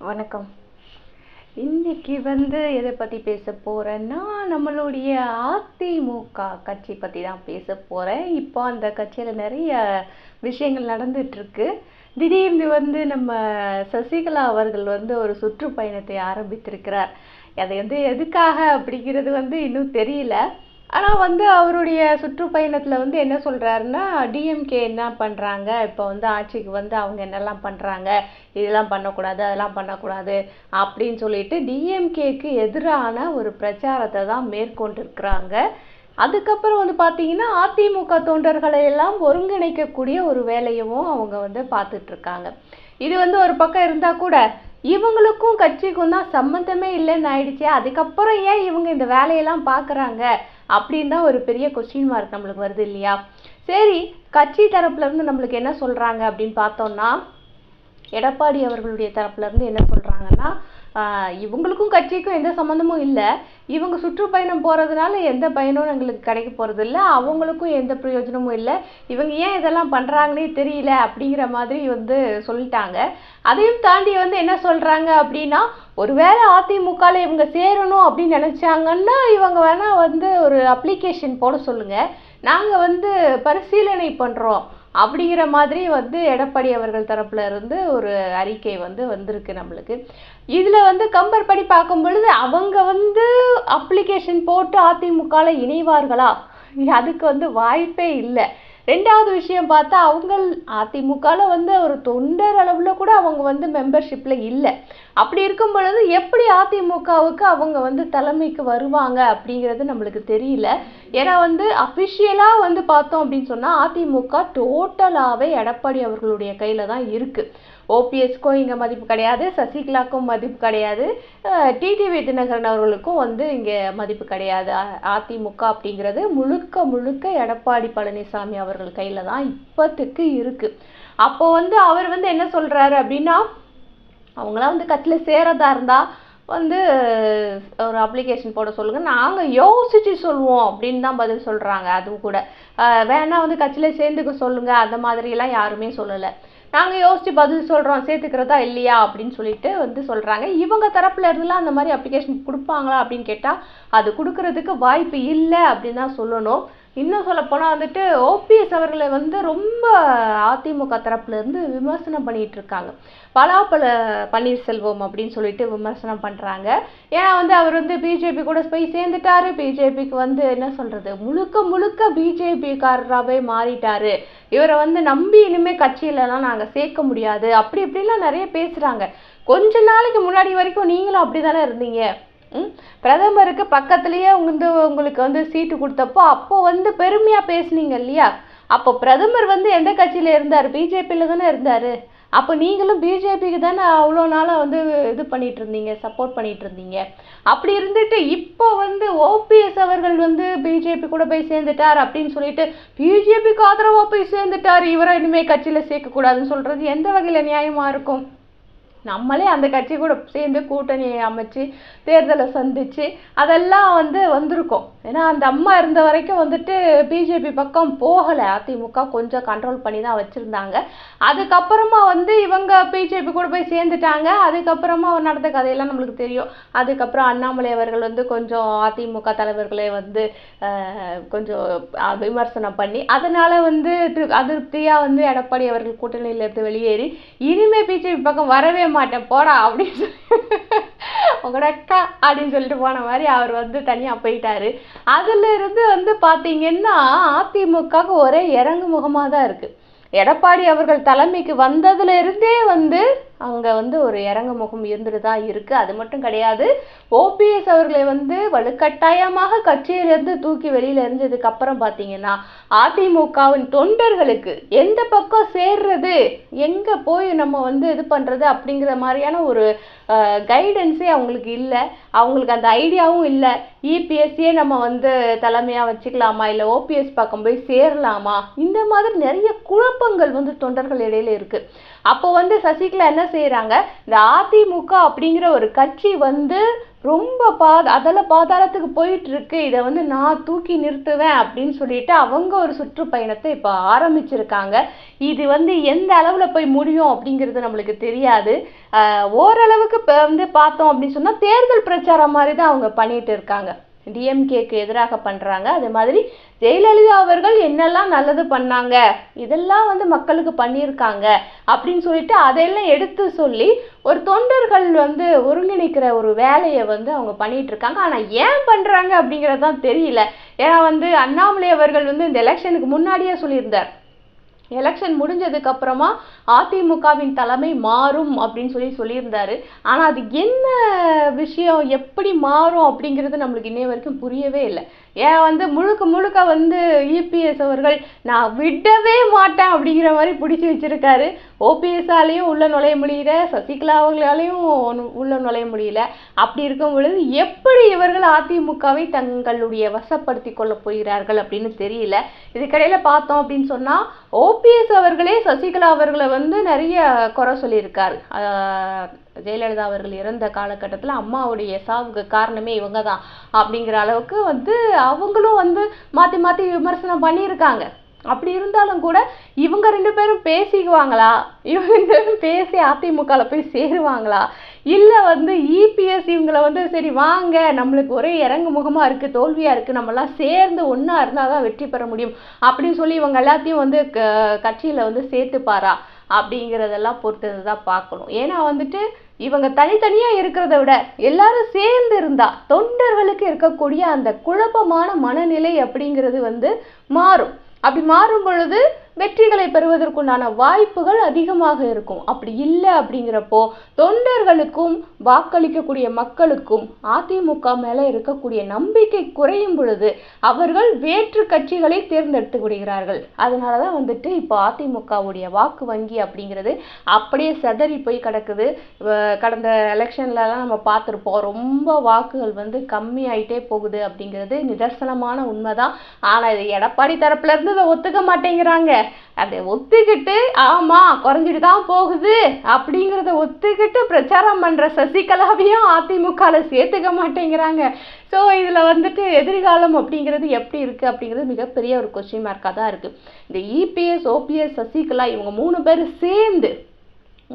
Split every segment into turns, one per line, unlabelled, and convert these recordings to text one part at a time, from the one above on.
வணக்கம். இன்னைக்கு வந்து எதை பற்றி பேச போகிறேன்னா, நம்மளுடைய அதிமுக கட்சி பற்றி தான் பேச போகிறேன். இப்போ அந்த கட்சியில் நிறைய விஷயங்கள் நடந்துட்டுருக்கு. திடீர்னு வந்து நம்ம சசிகலா அவர்கள் வந்து ஒரு சுற்றுப்பயணத்தை ஆரம்பித்திருக்கிறார். அதை வந்து எதுக்காக அப்படிங்கிறது வந்து இன்னும் தெரியல. ஆனால் வந்து அவருடைய சுற்றுப்பயணத்தில் வந்து என்ன சொல்கிறாருன்னா, டிஎம்கே என்ன பண்ணுறாங்க, இப்போ வந்து ஆட்சிக்கு வந்து அவங்க என்னெல்லாம் பண்ணுறாங்க, இதெல்லாம் பண்ணக்கூடாது அதெல்லாம் பண்ணக்கூடாது அப்படின்னு சொல்லிட்டு டிஎம்கேக்கு எதிரான ஒரு பிரச்சாரத்தை தான் மேற்கொண்டிருக்கிறாங்க. அதுக்கப்புறம் வந்து பார்த்தீங்கன்னா, அதிமுக தொண்டர்களை எல்லாம் ஒருங்கிணைக்கக்கூடிய ஒரு வேலையவும் அவங்க வந்து பார்த்துட்ருக்காங்க. இது வந்து ஒரு பக்கம் இருந்தால் கூட இவங்களுக்கும் கட்சிக்கும் தான் சம்மந்தமே இல்லைன்னு ஆயிடுச்சு. அதுக்கப்புறம் ஏன் இவங்க இந்த வேலையெல்லாம் பார்க்குறாங்க அப்படின்னு தான் ஒரு பெரிய கொஸ்டின் மார்க் நம்மளுக்கு வருது இல்லையா? சரி, கட்சி தரப்புலேருந்து நம்மளுக்கு என்ன சொல்கிறாங்க அப்படின்னு பார்த்தோம்னா, எடப்பாடி அவர்களுடைய தரப்புலேருந்து என்ன சொல்கிறாங்கன்னா, இவங்களுக்கும் கட்சிக்கும் எந்த சம்மந்தமும் இல்லை, இவங்க சுற்றுப்பயணம் போகிறதுனால எந்த பயனும் எங்களுக்கு கிடைக்க போகிறது இல்லை, அவங்களுக்கும் எந்த பிரயோஜனமும் இல்லை, இவங்க ஏன் இதெல்லாம் பண்ணுறாங்கன்னே தெரியல அப்படிங்கிற மாதிரி வந்து சொல்லிட்டாங்க. அதையும் தாண்டி வந்து என்ன சொல்கிறாங்க அப்படின்னா, ஒருவேளை அதிமுகவில் இவங்க சேரணும் அப்படின்னு நினச்சாங்கன்னா இவங்க வேணால் வந்து ஒரு அப்ளிகேஷன் போட சொல்லுங்கள், நாங்கள் வந்து பரிசீலனை பண்ணுறோம் அப்படிங்கிற மாதிரி வந்து எடப்பாடி அவர்கள் தரப்புல இருந்து ஒரு அறிக்கை வந்து வந்திருக்கு நம்மளுக்கு. இதில் வந்து கம்பேர் பண்ணி பார்க்கும் பொழுது அவங்க வந்து அப்ளிகேஷன் போட்டு அதிமுகவில் இணைவார்களா? அதுக்கு வந்து வாய்ப்பே இல்லை. ரெண்டாவது விஷயம் பார்த்தா, அவங்க அதிமுகவில் வந்து ஒரு தொண்டர் அளவில் கூட அவங்க வந்து மெம்பர்ஷிப்பில் இல்லை. அப்படி இருக்கும் பொழுது எப்படி அதிமுகவுக்கு அவங்க வந்து தலைமைக்கு வருவாங்க அப்படிங்கிறது நம்மளுக்கு தெரியல. ஏன்னா வந்து அஃபிஷியலாக வந்து பார்த்தோம் அப்படின்னு சொன்னால் அதிமுக டோட்டலாகவே எடப்பாடி அவர்களுடைய கையில் தான் இருக்குது. ஓபிஎஸ்க்கும் இங்கே மதிப்பு கிடையாது, சசிகலாக்கும் மதிப்பு கிடையாது, டிடிவி தினகரன் அவர்களுக்கும் வந்து இங்கே மதிப்பு கிடையாது. அதிமுக அப்படிங்கிறது முழுக்க முழுக்க எடப்பாடி பழனிசாமி அவர்கள் கையில் தான் இப்போத்துக்கு இருக்குது. அப்போ வந்து அவர் வந்து என்ன சொல்கிறாரு அப்படின்னா, அவங்களாம் வந்து கட்சியில் சேரதா இருந்தால் வந்து ஒரு அப்ளிகேஷன் போட சொல்லுங்கள், நாங்கள் யோசித்து சொல்லுவோம் அப்படின்னு தான் பதில் சொல்கிறாங்க. அதுவும் கூட வேணா வந்து கட்சியில் சேர்ந்துக்க சொல்லுங்கள் அந்த மாதிரிலாம் யாருமே சொல்லலை. நாங்கள் யோசித்து பதில் சொல்கிறோம், சேர்த்துக்கிறதா இல்லையா அப்படின்னு சொல்லிட்டு வந்து சொல்கிறாங்க. இவங்க தரப்புல இருந்துலாம் அந்த மாதிரி அப்ளிகேஷன் கொடுப்பாங்களா அப்படின்னு கேட்டால் அது கொடுக்கறதுக்கு வாய்ப்பு இல்லை அப்படின்னு தான் சொல்லணும். இன்னும் சொல்லப்போனால் வந்துட்டு ஓபிஎஸ் அவர்களை வந்து ரொம்ப அதிமுக தரப்புலேருந்து விமர்சனம் பண்ணிகிட்டு இருக்காங்க. பலாப்பழ பன்னீர்செல்வம் அப்படின்னு சொல்லிட்டு விமர்சனம் பண்ணுறாங்க. ஏன்னா வந்து அவர் வந்து பிஜேபி கூட போய் சேர்ந்துட்டாரு, பிஜேபிக்கு வந்து என்ன சொல்கிறது, முழுக்க முழுக்க பிஜேபிக்காரராகவே மாறிட்டாரு, இவரை வந்து நம்பி இனிமேல் கட்சியிலலாம் நாங்கள் சேர்க்க முடியாது அப்படி இப்படிலாம் நிறைய பேசுகிறாங்க. கொஞ்ச நாளைக்கு முன்னாடி வரைக்கும் நீங்களும் அப்படி தானே இருந்தீங்க. பிரதமருக்கு பக்கத்துலேயே வந்து உங்களுக்கு வந்து சீட்டு கொடுத்தப்போ அப்போ வந்து பெருமையாக பேசுனீங்க இல்லையா? அப்போ பிரதமர் வந்து எந்த கட்சியில் இருந்தார்? பிஜேபியில் தானே இருந்தார். அப்போ நீங்களும் பிஜேபிக்கு தானே அவ்வளோ நாளாக வந்து இது பண்ணிட்டு இருந்தீங்க, சப்போர்ட் பண்ணிட்டு இருந்தீங்க. அப்படி இருந்துட்டு இப்போ வந்து ஓபிஎஸ் அவர்கள் வந்து பிஜேபி கூட போய் சேர்ந்துட்டார் அப்படின்னு சொல்லிட்டு பிஜேபிக்கு ஆதரவாக போய் சேர்ந்துட்டார், இவரை இனிமேல் கட்சியில் சேர்க்கக்கூடாதுன்னு சொல்கிறது எந்த வகையில் நியாயமாக இருக்கும்? நம்மளே அந்த கட்சி கூட சேர்ந்து கூட்டணியை அமைச்சு தேர்தலை சந்திச்சு அதெல்லாம் வந்து வந்திருக்கோம். ஏன்னா அந்த அம்மா இருந்த வரைக்கும் வந்துட்டு பிஜேபி பக்கம் போகலை, அதிமுக கொஞ்சம் கண்ட்ரோல் பண்ணி தான் வச்சுருந்தாங்க. அதுக்கப்புறமா வந்து இவங்க பிஜேபி கூட போய் சேர்ந்துட்டாங்க. அதுக்கப்புறமா நடந்த கதையெல்லாம் நம்மளுக்கு தெரியும். அதுக்கப்புறம் அண்ணாமலை அவர்கள் வந்து கொஞ்சம் அதிமுக தலைவர்களை வந்து கொஞ்சம் விமர்சனம் பண்ணி அதனால் வந்து அதிருப்தியாக வந்து எடப்பாடி அவர்கள் கூட்டணியிலேருந்து வெளியேறி இனிமேல் பிஜேபி பக்கம் வரவே மாட்டேன் போடா அப்படின்னு சொல்லி உங்களோட அக்கா அப்படின்னு சொல்லிட்டு போன மாதிரி அவர் வந்து தனியாக போயிட்டாரு. அதுல இருந்து வந்து பார்த்தீங்கன்னா அதிமுகவுக்கு ஒரே இறங்கு முகமாக தான் இருக்குது. எடப்பாடி அவர்கள் தலைமைக்கு வந்ததுல இருந்தே வந்து அங்கே வந்து ஒரு இறங்கு முகம் இருந்துட்டு தான் இருக்குது. அது மட்டும் கிடையாது, ஓபிஎஸ் அவர்களை வந்து வலுக்கட்டாயமாக கட்சியிலேருந்து தூக்கி வெளியில் எறிஞ்சதுக்கு அப்புறம் பார்த்தீங்கன்னா அதிமுகவின் தொண்டர்களுக்கு எந்த பக்கம் சேர்றது, எங்கே போய் நம்ம வந்து இது பண்ணுறது அப்படிங்கிற மாதிரியான ஒரு கைடன்ஸே அவங்களுக்கு இல்லை, அவங்களுக்கு அந்த ஐடியாவும் இல்லை. இபிஎஸ்சியே நம்ம வந்து தலைமையாக வச்சுக்கலாமா, இல்லை ஓபிஎஸ் பக்கம் போய் சேரலாமா, இந்த மாதிரி நிறைய குழப்பங்கள் வந்து தொண்டர்கள் இடையில இருக்குது. அப்போ வந்து சசிகலா என்ன செய்கிறாங்க, இந்த அதிமுக அப்படிங்கிற ஒரு கட்சி வந்து ரொம்ப அதல பாதாளத்துக்கு போயிட்டு இருக்கு, இதை வந்து நான் தூக்கி நிறுத்துவேன் அப்படின்னு சொல்லிட்டு அவங்க ஒரு சுற்றுப்பயணத்தை இப்போ ஆரம்பிச்சிருக்காங்க. இது வந்து எந்த அளவில் போய் முடியும் அப்படிங்கிறது நம்மளுக்கு தெரியாது. ஓரளவுக்கு இப்போ வந்து பார்த்தோம் அப்படின்னு சொன்னால் தேர்தல் பிரச்சாரம் மாதிரி தான் அவங்க பண்ணிட்டு இருக்காங்க. டிஎம்கேக்கு எதிராக பண்ணுறாங்க. அதே மாதிரி ஜெயலலிதா அவர்கள் என்னெல்லாம் நல்லது பண்ணாங்க, இதெல்லாம் வந்து மக்களுக்கு பண்ணியிருக்காங்க அப்படின்னு சொல்லிட்டு அதையெல்லாம் எடுத்து சொல்லி ஒரு தொண்டர்கள் வந்து ஒருங்கிணைக்கிற ஒரு வேலையை வந்து அவங்க பண்ணிட்டு இருக்காங்க. ஆனால் ஏன் பண்ணுறாங்க அப்படிங்கிறது தான் தெரியல. ஏன்னா வந்து அண்ணாமலை அவர்கள் வந்து இந்த எலெக்ஷனுக்கு முன்னாடியே சொல்லியிருந்தார், எலெக்ஷன் முடிஞ்சதுக்கு அப்புறமா அதிமுகவின் தலைமை மாறும் அப்படின்னு சொல்லியிருந்தாரு. ஆனால் அது என்ன விஷயம், எப்படி மாறும் அப்படிங்கிறது நம்மளுக்கு இன்னைய வரைக்கும் புரியவே இல்லை. ஏன் வந்து முழுக்க முழுக்க வந்து இபிஎஸ் அவர்கள் நான் விடவே மாட்டேன் அப்படிங்கிற மாதிரி பிடிச்சி வச்சிருக்காரு. ஓபிஎஸ்ஸாலையும் உள்ள நுழைய முடியல, சசிகலா அவங்களாலையும் உள்ள நுழைய முடியல. அப்படி இருக்கும் பொழுது எப்படி இவர்கள் அதிமுகவை தங்களுடைய வசப்படுத்தி கொள்ள போகிறார்கள் அப்படின்னு தெரியல. இதுக்கடையில் பார்த்தோம் அப்படின்னு சொன்னால் ஓபிஎஸ் அவர்களே சசிகலா அவர்களை வந்து நிறைய குறை சொல்லியிருக்காரு. ஜெயலலிதா அவர்கள் இறந்த காலகட்டத்தில் அம்மாவுடைய சாவுக்கு காரணமே இவங்க தான் அப்படிங்கிற அளவுக்கு வந்து அவங்களும் வந்து மாற்றி மாற்றி விமர்சனம் பண்ணியிருக்காங்க. அப்படி இருந்தாலும் கூட இவங்க 2 பேரும் பேசிக்குவாங்களா, இவங்க 2 பேரும் பேசி அதிமுகவில் போய் சேருவாங்களா, இல்லை வந்து இபிஎஸ் இவங்களை வந்து சரி வாங்க நம்மளுக்கு ஒரே இறங்கு முகமாக இருக்குது, தோல்வியாக இருக்குது, நம்மளாம் சேர்ந்து ஒன்றா இருந்தால் தான் வெற்றி பெற முடியும் அப்படின்னு சொல்லி இவங்க எல்லாத்தையும் வந்து கட்சியில் வந்து சேர்த்துப்பாரா அப்படிங்கிறதெல்லாம் பொறுத்தது தான் பார்க்கணும். ஏன்னா வந்துட்டு இவங்க தனித்தனியாக இருக்கிறத விட எல்லாரும் சேர்ந்து இருந்தா தொண்டர்களுக்கு இருக்கக்கூடிய அந்த குழப்பமான மனநிலை அப்படிங்கிறது வந்து மாறும். அப்படி மாறும் பொழுது வெற்றிகளை பெறுவதற்குண்டான வாய்ப்புகள் அதிகமாக இருக்கும். அப்படி இல்லை அப்படிங்கிறப்போ தொண்டர்களுக்கும் வாக்களிக்கக்கூடிய மக்களுக்கும் அதிமுக மேலே இருக்கக்கூடிய நம்பிக்கை குறையும் பொழுது அவர்கள் வேற்று கட்சிகளை தேர்ந்தெடுத்து விடுகிறார்கள். அதனால தான் வந்துட்டு இப்போ அதிமுகவுடைய வாக்கு வங்கி அப்படிங்கிறது அப்படியே செதறி போய் கிடக்குது. கடந்த எலெக்ஷன்லலாம் நம்ம பார்த்துருப்போம், ரொம்ப வாக்குகள் வந்து கம்மியாயிட்டே போகுது அப்படிங்கிறது நிதர்சனமான உண்மைதான். ஆனால் இது எடப்பாடி தரப்புல இருந்து இதை ஒத்துக்க மாட்டேங்கிறாங்க. அதை ஒத்துக்கிட்டு ஆமா குறைஞ்சிட்டு தான் போகுது அப்படிங்கிறத ஒத்துக்கிட்டு பிரச்சாரம் பண்ற சசிகலாவையும் அதிமுகல சேர்த்துக்க மாட்டேங்கிறாங்க. ஸோ இதில் வந்துட்டு எதிர்காலம் அப்படிங்கிறது எப்படி இருக்குது அப்படிங்கிறது மிகப்பெரிய ஒரு கொஸ்டின் மார்க்காக தான் இருக்குது. இந்த இபிஎஸ் ஓபிஎஸ் சசிகலா இவங்க 3 பேர் சேர்ந்து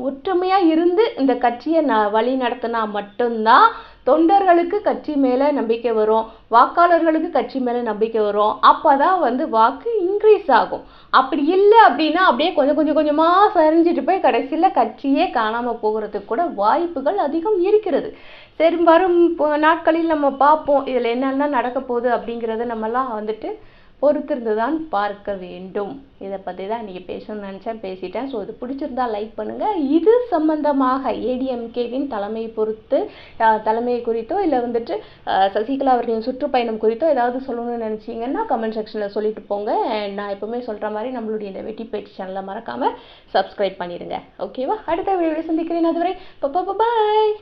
ஒற்றுமையாக இருந்து இந்த கட்சியை வழி நடத்தினா மட்டும்தான் தொண்டர்களுக்கு கட்சி மேலே நம்பிக்கை வரும், வாக்காளர்களுக்கு கட்சி மேலே நம்பிக்கை வரும். அப்போ தான் வந்து வாக்கு இன்க்ரீஸ் ஆகும். அப்படி இல்லை அப்படின்னா அப்படியே கொஞ்சம் கொஞ்சமாக சரிஞ்சிட்டு போய் கடைசியில் கட்சியே காணாமல் போகிறதுக்கு கூட வாய்ப்புகள் அதிகம் இருக்கிறது. சரி, வரும் நாட்களில் நம்ம பார்ப்போம் இதில் என்னென்ன நடக்க போகுது அப்படிங்கிறத நம்மலாம் வந்துட்டு பொறுத்திருந்து தான் பார்க்க வேண்டும். இதை பற்றி தான் இன்றைக்கி பேசணும்னு நினச்சேன், பேசிட்டேன். ஸோ இது பிடிச்சிருந்தா லைக் பண்ணுங்கள். இது சம்பந்தமாக ஏடிஎம்கேவின் தலைமை குறித்தோ இல்லை வந்துட்டு சசிகலா அவர்களின் சுற்றுப்பயணம் குறித்தோ ஏதாவது சொல்லணும்னு நினச்சிங்கன்னா கமெண்ட் செக்ஷனில் சொல்லிட்டு போங்க. நான் எப்பவுமே சொல்கிற மாதிரி நம்மளுடைய இந்த வெட்டி பேச்சு சேனலை மறக்காமல் சப்ஸ்கிரைப் பண்ணிடுங்க. ஓகேவா? அடுத்த வீடியோவில் சந்திக்கிறேன். அதுவரை பாய்.